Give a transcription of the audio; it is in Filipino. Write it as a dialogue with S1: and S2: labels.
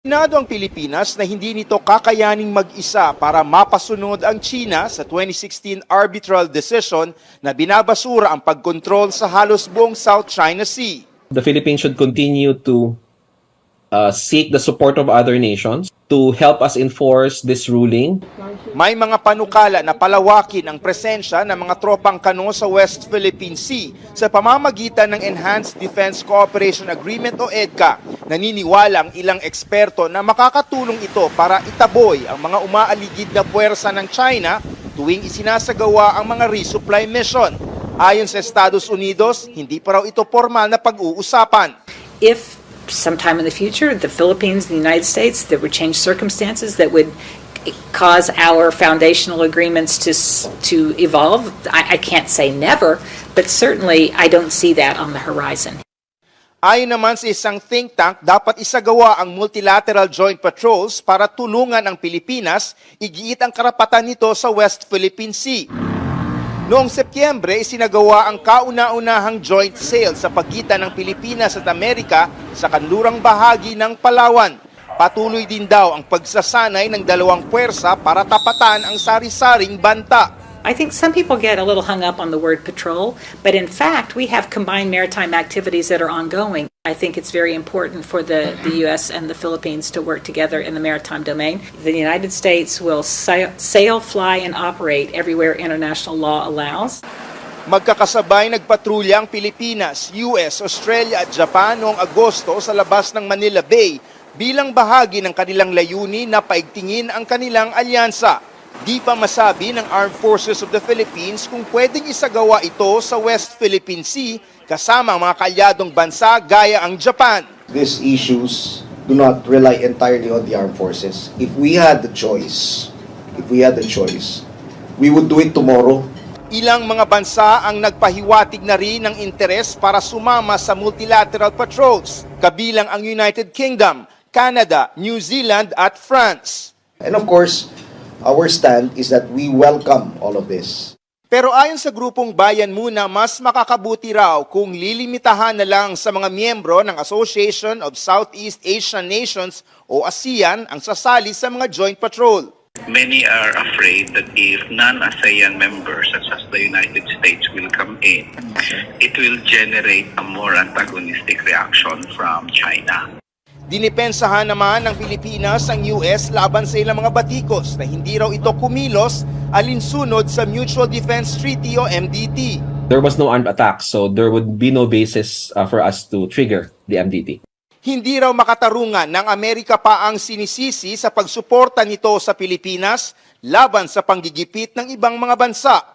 S1: Aminado ang Pilipinas na hindi nito kakayaning mag-isa para mapasunod ang China sa 2016 arbitral decision na binabasura ang pagkontrol sa halos buong South China Sea.
S2: The Philippines should continue to seek the support of other nations to help us enforce this ruling.
S1: May mga panukala na palawakin ang presensya ng mga tropang kano sa West Philippine Sea sa pamamagitan ng Enhanced Defense Cooperation Agreement o EDCA. Naniniwala ang ilang eksperto na makakatulong ito para itaboy ang mga umaaligid na puwersa ng China tuwing isinasagawa ang mga resupply mission. Ayon sa Estados Unidos, hindi pa raw ito formal na pag-uusapan.
S3: If sometime in the future, the Philippines and the United States, there would change circumstances that would cause our foundational agreements to evolve. I can't say never, but certainly I don't see that on the horizon.
S1: Ayon naman sa isang think tank, dapat isagawa ang multilateral joint patrols para tulungan ang Pilipinas igiit ang karapatan nito sa West Philippine Sea. Noong Setyembre, isinagawa ang kauna-unahang joint sail sa pagitan ng Pilipinas at Amerika sa kanlurang bahagi ng Palawan. Patuloy din daw ang pagsasanay ng dalawang puwersa para tapatan ang sari-saring banta.
S3: I think some people get a little hung up on the word patrol, but in fact, we have combined maritime activities that are ongoing. I think it's very important for the U.S. and the Philippines to work together in the maritime domain. The United States will sail, fly, and operate everywhere international law allows.
S1: Magkakasabay nagpatrulya ang Pilipinas, US, Australia at Japan noong Agosto sa labas ng Manila Bay bilang bahagi ng kanilang layunin na paigtingin ang kanilang alyansa. Di pa masabi ng Armed Forces of the Philippines kung pwedeng isagawa ito sa West Philippine Sea kasama ang mga kaalyadong bansa gaya ang Japan.
S4: These issues do not rely entirely on the armed forces. If we had the choice, we would do it tomorrow.
S1: Ilang mga bansa ang nagpahiwatig na rin ng interes para sumama sa multilateral patrols, kabilang ang United Kingdom, Canada, New Zealand at France.
S4: And of course, our stand is that we welcome all of this.
S1: Pero ayon sa grupong Bayan Muna, mas makakabuti raw kung lilimitahan na lang sa mga miyembro ng Association of Southeast Asian Nations o ASEAN ang sasali sa mga joint patrol.
S5: Many are afraid that if non-ASEAN members such as the United States will come in, it will generate a more antagonistic reaction from China.
S1: Dinipensahan naman ng Pilipinas ang US laban sa ilang mga batikos na hindi raw ito kumilos alinsunod sa Mutual Defense Treaty o MDT.
S2: There was no armed attack, so there would be no basis for us to trigger the MDT.
S1: Hindi raw makatarungan ng Amerika pa ang sinisisi sa pagsuporta nito sa Pilipinas laban sa panggigipit ng ibang mga bansa.